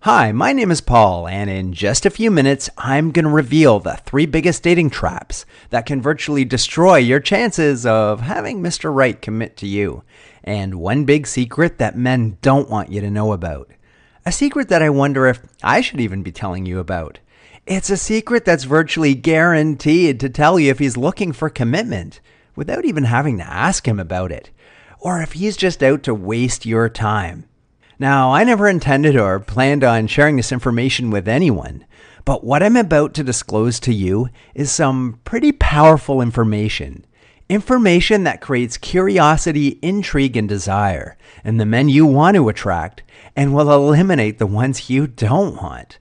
Hi, my name is Paul, and in just a few minutes, I'm going to reveal the 3 biggest dating traps that can virtually destroy your chances of having Mr. Right commit to you, and one big secret that men don't want you to know about. A secret that I wonder if I should even be telling you about. It's a secret that's virtually guaranteed to tell you if he's looking for commitment without even having to ask him about it, or if he's just out to waste your time. Now, I never intended or planned on sharing this information with anyone, but what I'm about to disclose to you is some pretty powerful information. Information that creates curiosity, intrigue, and desire in the men you want to attract and will eliminate the ones you don't want.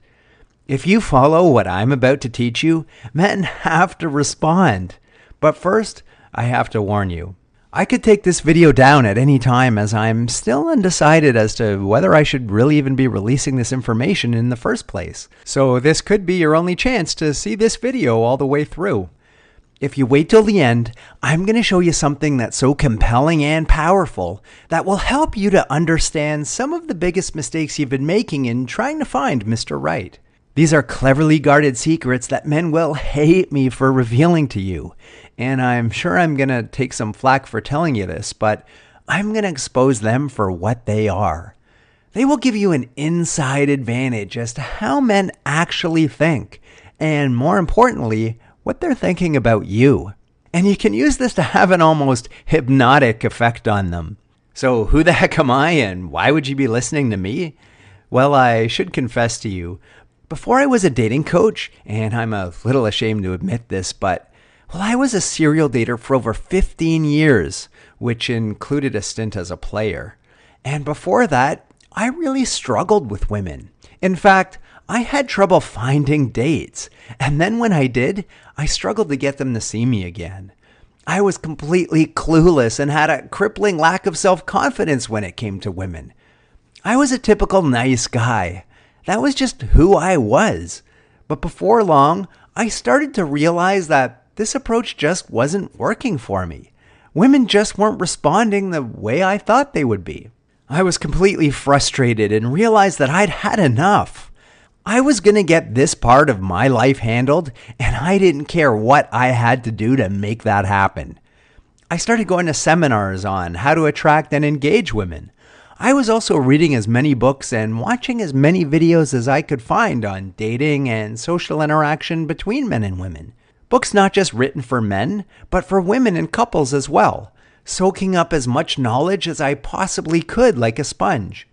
If you follow what I'm about to teach you, men have to respond. But first, I have to warn you. I could take this video down at any time as I'm still undecided as to whether I should really even be releasing this information in the first place. So this could be your only chance to see this video all the way through. If you wait till the end, I'm going to show you something that's so compelling and powerful that will help you to understand some of the biggest mistakes you've been making in trying to find Mr. Right. These are cleverly guarded secrets that men will hate me for revealing to you. And I'm sure I'm going to take some flack for telling you this, but I'm going to expose them for what they are. They will give you an inside advantage as to how men actually think, and more importantly, what they're thinking about you. And you can use this to have an almost hypnotic effect on them. So who the heck am I, and why would you be listening to me? Well, I should confess to you, before I was a dating coach, and I'm a little ashamed to admit this, but I was a serial dater for over 15 years, which included a stint as a player. And before that, I really struggled with women. In fact, I had trouble finding dates. And then when I did, I struggled to get them to see me again. I was completely clueless and had a crippling lack of self-confidence when it came to women. I was a typical nice guy. That was just who I was. But before long, I started to realize that this approach just wasn't working for me. Women just weren't responding the way I thought they would be. I was completely frustrated and realized that I'd had enough. I was going to get this part of my life handled, and I didn't care what I had to do to make that happen. I started going to seminars on how to attract and engage women. I was also reading as many books and watching as many videos as I could find on dating and social interaction between men and women. Books not just written for men, but for women and couples as well, soaking up as much knowledge as I possibly could like a sponge.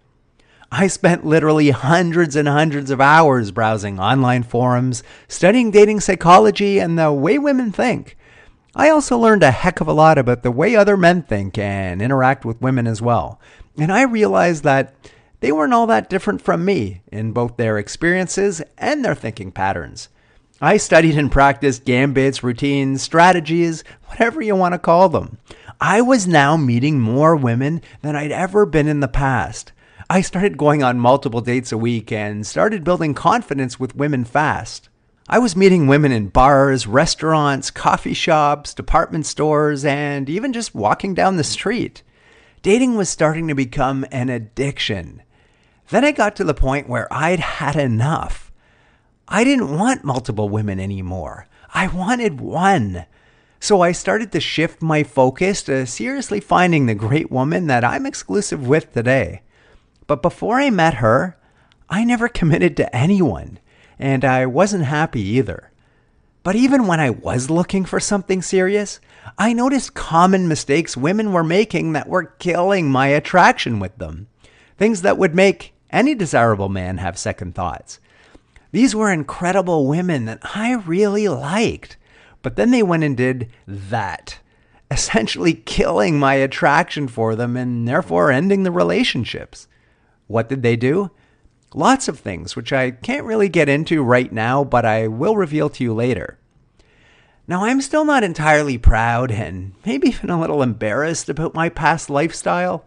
I spent literally hundreds and hundreds of hours browsing online forums, studying dating psychology and the way women think. I also learned a heck of a lot about the way other men think and interact with women as well. And I realized that they weren't all that different from me in both their experiences and their thinking patterns. I studied and practiced gambits, routines, strategies, whatever you want to call them. I was now meeting more women than I'd ever been in the past. I started going on multiple dates a week and started building confidence with women fast. I was meeting women in bars, restaurants, coffee shops, department stores, and even just walking down the street. Dating was starting to become an addiction. Then I got to the point where I'd had enough. I didn't want multiple women anymore. I wanted one. So I started to shift my focus to seriously finding the great woman that I'm exclusive with today. But before I met her, I never committed to anyone, and I wasn't happy either. But even when I was looking for something serious, I noticed common mistakes women were making that were killing my attraction with them. Things that would make any desirable man have second thoughts. These were incredible women that I really liked, but then they went and did that, essentially killing my attraction for them and therefore ending the relationships. What did they do? Lots of things, which I can't really get into right now, but I will reveal to you later. Now, I'm still not entirely proud and maybe even a little embarrassed about my past lifestyle,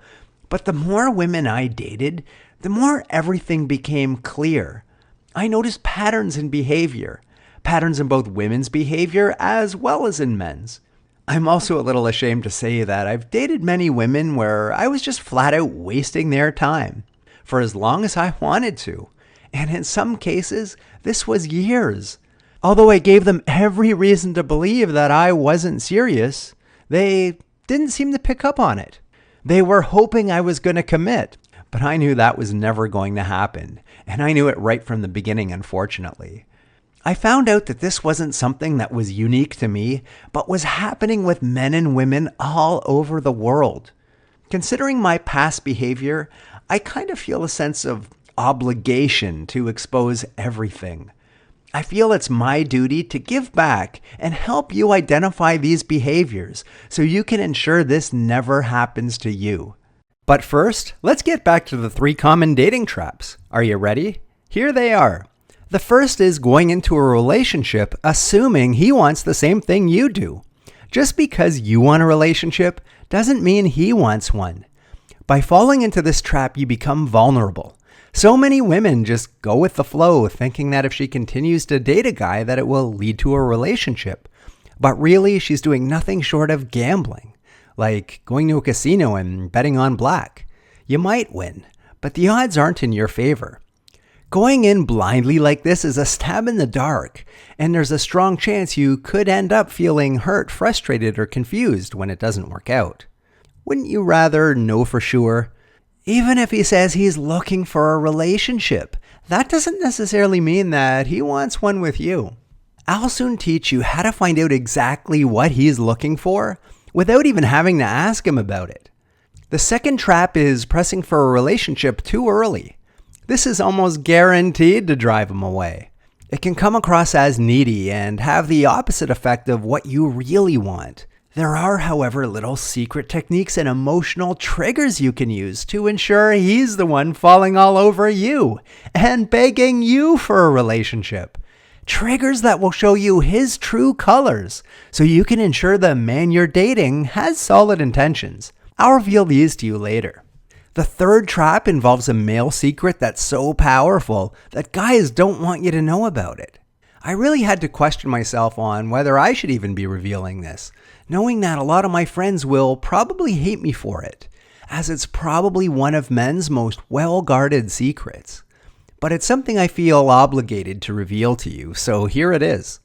but the more women I dated, the more everything became clear. I noticed patterns in behavior, patterns in both women's behavior as well as in men's. I'm also a little ashamed to say that I've dated many women where I was just flat out wasting their time for as long as I wanted to. And in some cases, this was years. Although I gave them every reason to believe that I wasn't serious, they didn't seem to pick up on it. They were hoping I was going to commit, but I knew that was never going to happen. And I knew it right from the beginning, unfortunately. I found out that this wasn't something that was unique to me, but was happening with men and women all over the world. Considering my past behavior, I kind of feel a sense of obligation to expose everything. I feel it's my duty to give back and help you identify these behaviors so you can ensure this never happens to you. But first, let's get back to the 3 common dating traps. Are you ready? Here they are. The first is going into a relationship assuming he wants the same thing you do. Just because you want a relationship doesn't mean he wants one. By falling into this trap, you become vulnerable. So many women just go with the flow, thinking that if she continues to date a guy that it will lead to a relationship. But really, she's doing nothing short of gambling, like going to a casino and betting on black. You might win, but the odds aren't in your favor. Going in blindly like this is a stab in the dark, and there's a strong chance you could end up feeling hurt, frustrated, or confused when it doesn't work out. Wouldn't you rather know for sure? Even if he says he's looking for a relationship, that doesn't necessarily mean that he wants one with you. I'll soon teach you how to find out exactly what he's looking for without even having to ask him about it. The second trap is pressing for a relationship too early. This is almost guaranteed to drive him away. It can come across as needy and have the opposite effect of what you really want. There are, however, little secret techniques and emotional triggers you can use to ensure he's the one falling all over you and begging you for a relationship. Triggers that will show you his true colors so you can ensure the man you're dating has solid intentions. I'll reveal these to you later. The third trap involves a male secret that's so powerful that guys don't want you to know about it. I really had to question myself on whether I should even be revealing this, knowing that a lot of my friends will probably hate me for it, as it's probably one of men's most well-guarded secrets. But it's something I feel obligated to reveal to you, so here it is.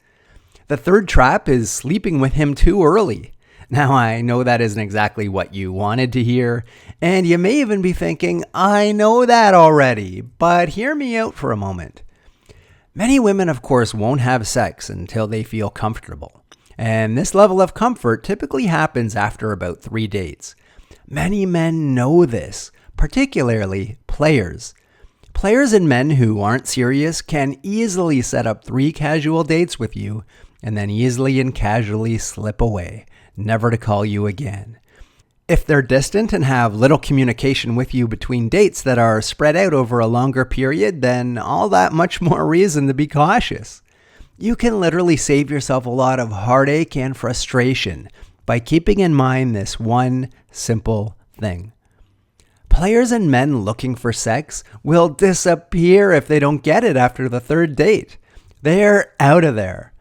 The third trap is sleeping with him too early. Now, I know that isn't exactly what you wanted to hear, and you may even be thinking, I know that already, but hear me out for a moment. Many women, of course, won't have sex until they feel comfortable. And this level of comfort typically happens after about 3 dates. Many men know this, particularly players. Players and men who aren't serious can easily set up 3 casual dates with you and then easily and casually slip away, never to call you again. If they're distant and have little communication with you between dates that are spread out over a longer period, then all that much more reason to be cautious. You can literally save yourself a lot of heartache and frustration by keeping in mind this one simple thing. Players and men looking for sex will disappear if they don't get it after the 3rd date. They're out of there.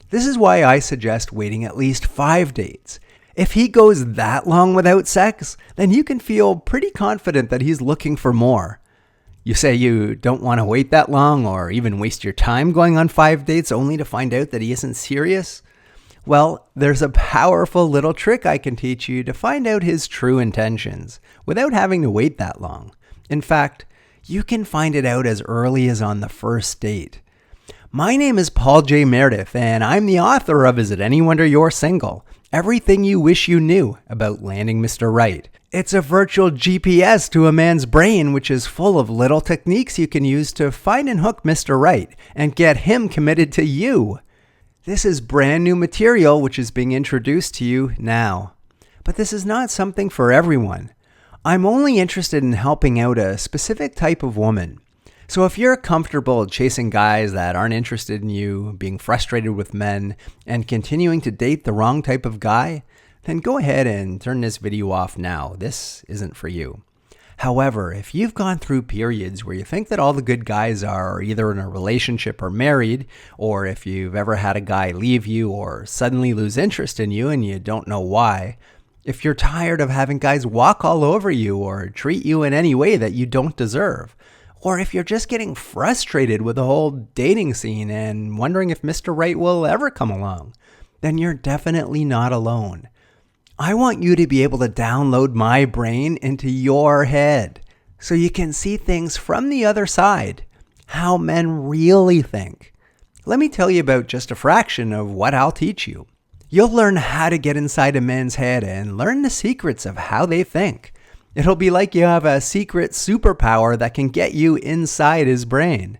This is why I suggest waiting at least 5 dates. If he goes that long without sex, then you can feel pretty confident that he's looking for more. You say you don't want to wait that long or even waste your time going on 5 dates only to find out that he isn't serious? Well, there's a powerful little trick I can teach you to find out his true intentions without having to wait that long. In fact, you can find it out as early as on the 1st date. My name is Paul J. Meredith, and I'm the author of Is It Any Wonder You're Single? Everything you wish you knew about landing Mr. Right. It's a virtual GPS to a man's brain, which is full of little techniques you can use to find and hook Mr. Right and get him committed to you. This is brand new material which is being introduced to you now. But this is not something for everyone. I'm only interested in helping out a specific type of woman. So if you're comfortable chasing guys that aren't interested in you, being frustrated with men, and continuing to date the wrong type of guy, then go ahead and turn this video off now. This isn't for you. However, if you've gone through periods where you think that all the good guys are either in a relationship or married, or if you've ever had a guy leave you or suddenly lose interest in you and you don't know why, if you're tired of having guys walk all over you or treat you in any way that you don't deserve, Or if you're just getting frustrated with the whole dating scene and wondering if Mr. Right will ever come along, then you're definitely not alone. I want you to be able to download my brain into your head so you can see things from the other side, how men really think. Let me tell you about just a fraction of what I'll teach you. You'll learn how to get inside a man's head and learn the secrets of how they think. It'll be like you have a secret superpower that can get you inside his brain.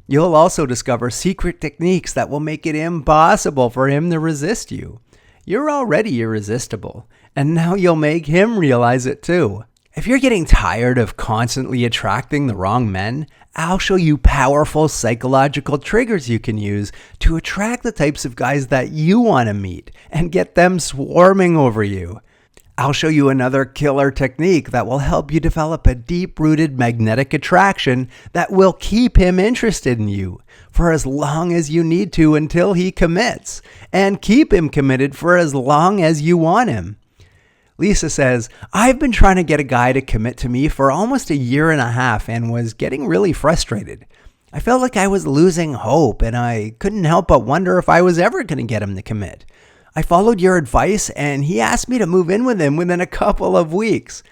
You'll also discover secret techniques that will make it impossible for him to resist you. You're already irresistible, and now you'll make him realize it too. If you're getting tired of constantly attracting the wrong men, I'll show you powerful psychological triggers you can use to attract the types of guys that you want to meet and get them swarming over you. I'll show you another killer technique that will help you develop a deep-rooted magnetic attraction that will keep him interested in you for as long as you need to until he commits, and keep him committed for as long as you want him. Lisa says, I've been trying to get a guy to commit to me for almost 1.5 years and was getting really frustrated. I felt like I was losing hope and I couldn't help but wonder if I was ever going to get him to commit. I followed your advice and he asked me to move in with him within a couple of weeks.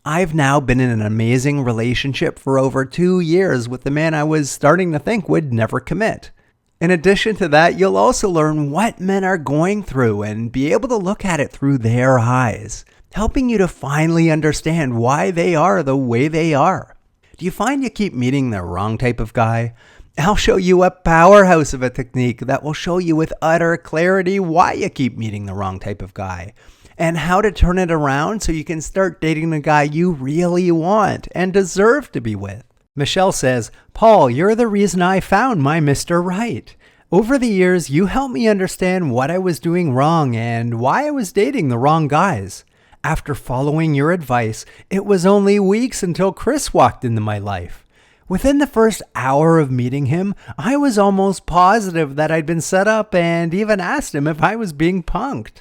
I've now been in an amazing relationship for over 2 years with the man I was starting to think would never commit. In addition to that, you'll also learn what men are going through and be able to look at it through their eyes, helping you to finally understand why they are the way they are. Do you find you keep meeting the wrong type of guy? I'll show you a powerhouse of a technique that will show you with utter clarity why you keep meeting the wrong type of guy and how to turn it around so you can start dating the guy you really want and deserve to be with. Michelle says, Paul, you're the reason I found my Mr. Right. Over the years, you helped me understand what I was doing wrong and why I was dating the wrong guys. After following your advice, it was only weeks until Chris walked into my life. Within the first hour of meeting him, I was almost positive that I'd been set up and even asked him if I was being punked.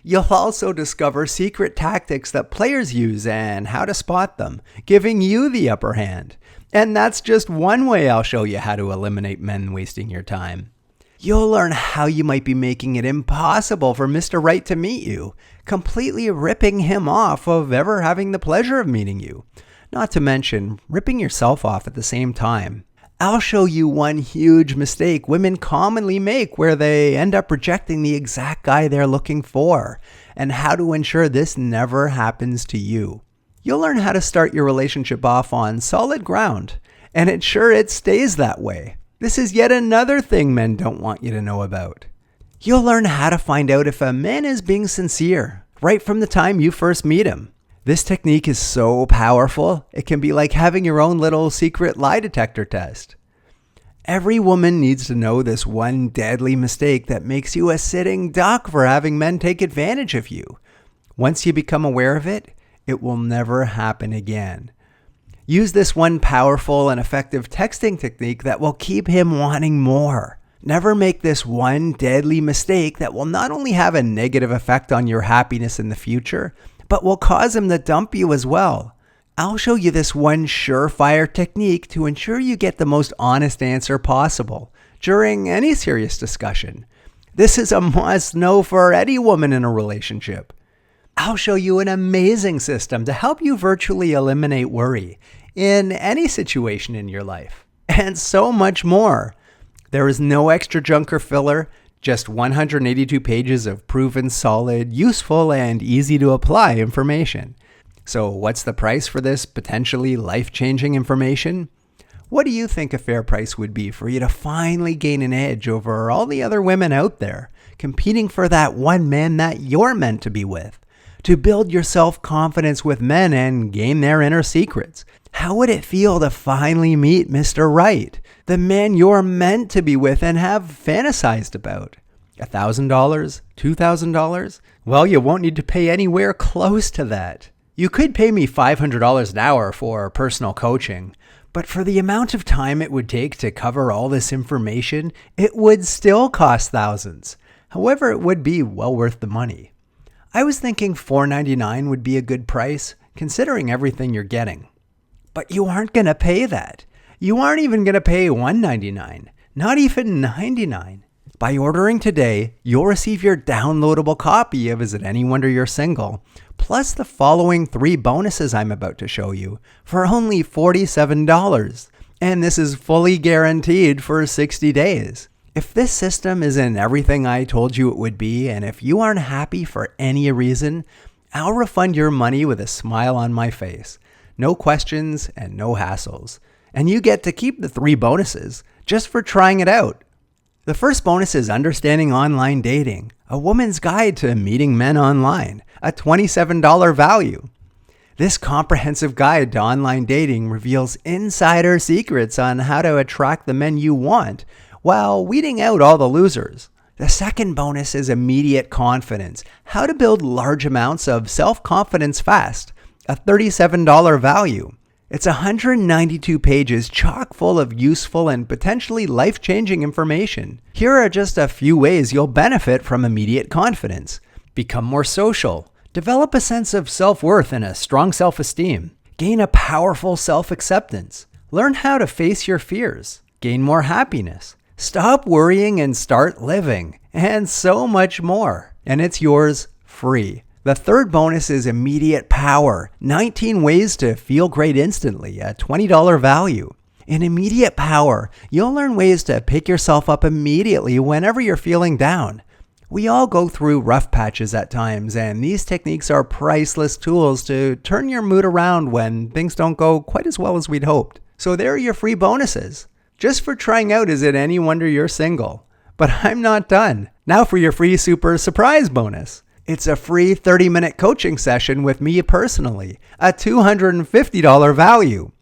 You'll also discover secret tactics that players use and how to spot them, giving you the upper hand. And that's just one way I'll show you how to eliminate men wasting your time. You'll learn how you might be making it impossible for Mr. Right to meet you, completely ripping him off of ever having the pleasure of meeting you. Not to mention ripping yourself off at the same time. I'll show you one huge mistake women commonly make where they end up rejecting the exact guy they're looking for, and how to ensure this never happens to you. You'll learn how to start your relationship off on solid ground, and ensure it stays that way. This is yet another thing men don't want you to know about. You'll learn how to find out if a man is being sincere right from the time you first meet him. This technique is so powerful, it can be like having your own little secret lie detector test. Every woman needs to know this one deadly mistake that makes you a sitting duck for having men take advantage of you. Once you become aware of it, it will never happen again. Use this one powerful and effective texting technique that will keep him wanting more. Never make this one deadly mistake that will not only have a negative effect on your happiness in the future, but will cause him to dump you as well. I'll show you this one surefire technique to ensure you get the most honest answer possible during any serious discussion. This is a must-know for any woman in a relationship. I'll show you an amazing system to help you virtually eliminate worry in any situation in your life, and so much more. There is no extra junk or filler, just 182 pages of proven, solid, useful, and easy to apply information. So what's the price for this potentially life-changing information? What do you think a fair price would be for you to finally gain an edge over all the other women out there, competing for that one man that you're meant to be with? To build your self-confidence with men and gain their inner secrets. How would it feel to finally meet Mr. Right, the man you're meant to be with and have fantasized about? $1,000? $2,000? Well, you won't need to pay anywhere close to that. You could pay me $500 an hour for personal coaching, but for the amount of time it would take to cover all this information, it would still cost thousands. However, it would be well worth the money. I was thinking $4.99 would be a good price, considering everything you're getting. But you aren't going to pay that. You aren't even going to pay $199, not even $99. By ordering today, you'll receive your downloadable copy of Is It Any Wonder You're Single, plus the following 3 bonuses I'm about to show you for only $47. And this is fully guaranteed for 60 days. If this system isn't everything I told you it would be, and if you aren't happy for any reason, I'll refund your money with a smile on my face. No questions and no hassles. And you get to keep the 3 bonuses just for trying it out. The first bonus is Understanding Online Dating, a woman's guide to meeting men online, a $27 value. This comprehensive guide to online dating reveals insider secrets on how to attract the men you want while weeding out all the losers. The second bonus is Immediate Confidence, how to build large amounts of self-confidence fast, a $37 value. It's 192 pages chock full of useful and potentially life-changing information. Here are just a few ways you'll benefit from Immediate Confidence. Become more social. Develop a sense of self-worth and a strong self-esteem. Gain a powerful self-acceptance. Learn how to face your fears. Gain more happiness. Stop worrying and start living. And so much more. And it's yours free. The third bonus is Immediate Power, 19 ways to feel great instantly, a $20 value. In Immediate Power, you'll learn ways to pick yourself up immediately whenever you're feeling down. We all go through rough patches at times, and these techniques are priceless tools to turn your mood around when things don't go quite as well as we'd hoped. So there are your free bonuses, just for trying out Is It Any Wonder You're Single. But I'm not done. Now for your free super surprise bonus. It's a free 30-minute coaching session with me personally, a $250 value.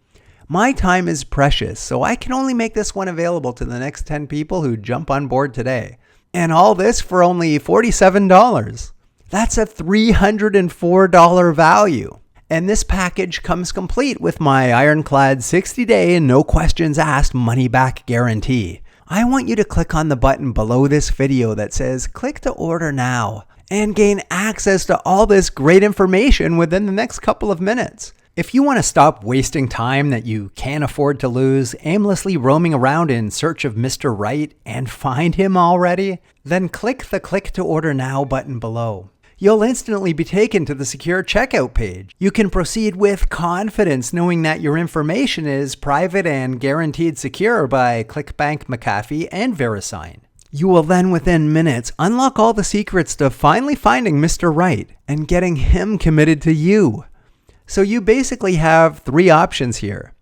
My time is precious, so I can only make this one available to the next 10 people who jump on board today. And all this for only $47. That's a $304 value. And this package comes complete with my ironclad 60-day no questions asked money-back guarantee. I want you to click on the button below this video that says click to order now and gain access to all this great information within the next couple of minutes. If you want to stop wasting time that you can't afford to lose, aimlessly roaming around in search of Mr. Right and find him already, then click the Click to Order Now button below. You'll instantly be taken to the secure checkout page. You can proceed with confidence knowing that your information is private and guaranteed secure by ClickBank, McAfee, and VeriSign. You will then, within minutes, unlock all the secrets to finally finding Mr. Right and getting him committed to you. So you basically have 3 options here.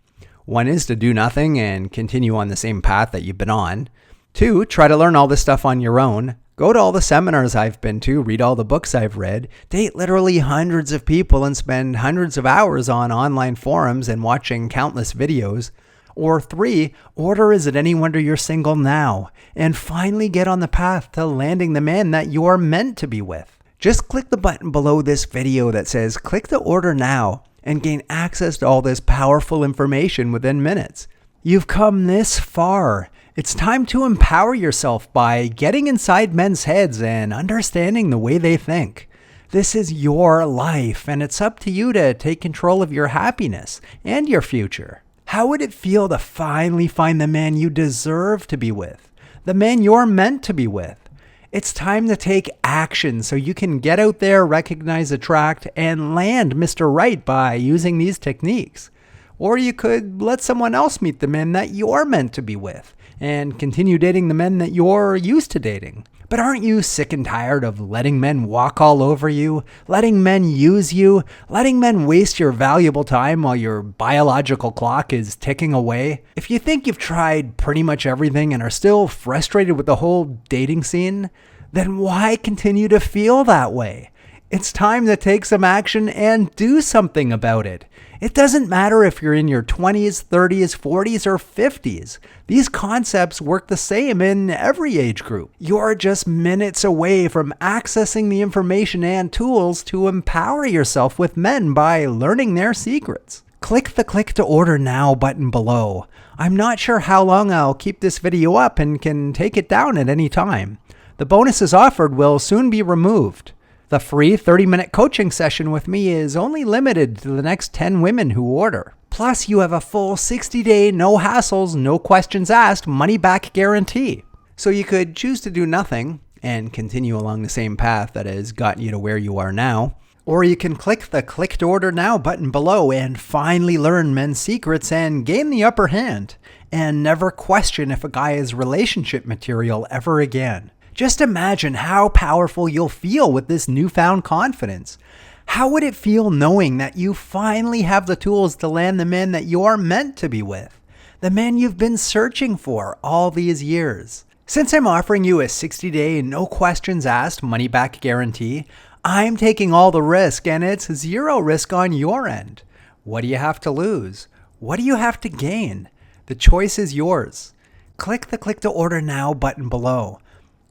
1 is to do nothing and continue on the same path that you've been on. 2, try to learn all this stuff on your own. Go to all the seminars I've been to, read all the books I've read, date literally hundreds of people and spend hundreds of hours on online forums and watching countless videos. Or 3, order Is It Any Wonder You're Single now and finally get on the path to landing the man that you're meant to be with. Just click the button below this video that says click to order now and gain access to all this powerful information within minutes. You've come this far. It's time to empower yourself by getting inside men's heads and understanding the way they think. This is your life, and it's up to you to take control of your happiness and your future. How would it feel to finally find the man you deserve to be with? The man you're meant to be with? It's time to take action so you can get out there, recognize, attract, and land Mr. Right by using these techniques. Or you could let someone else meet the men that you're meant to be with and continue dating the men that you're used to dating. But aren't you sick and tired of letting men walk all over you, letting men use you, letting men waste your valuable time while your biological clock is ticking away? If you think you've tried pretty much everything and are still frustrated with the whole dating scene, then why continue to feel that way? It's time to take some action and do something about it. It doesn't matter if you're in your 20s, 30s, 40s, or 50s. These concepts work the same in every age group. You're just minutes away from accessing the information and tools to empower yourself with men by learning their secrets. Click the Click to Order Now button below. I'm not sure how long I'll keep this video up and can take it down at any time. The bonuses offered will soon be removed. The free 30-minute coaching session with me is only limited to the next 10 women who order. Plus, you have a full 60-day, no hassles, no questions asked, money-back guarantee. So you could choose to do nothing and continue along the same path that has gotten you to where you are now. Or you can click the Click to Order Now button below and finally learn men's secrets and gain the upper hand, and never question if a guy is relationship material ever again. Just imagine how powerful you'll feel with this newfound confidence. How would it feel knowing that you finally have the tools to land the men that you're meant to be with? The men you've been searching for all these years. Since I'm offering you a 60-day, no questions asked, money-back guarantee, I'm taking all the risk, and it's zero risk on your end. What do you have to lose? What do you have to gain? The choice is yours. Click the Click to Order Now button below.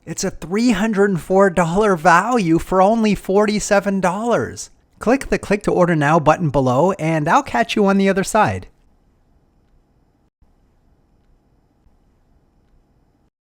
It's a $304 value for only $47. Click the Click to Order Now button below, and I'll catch you on the other side.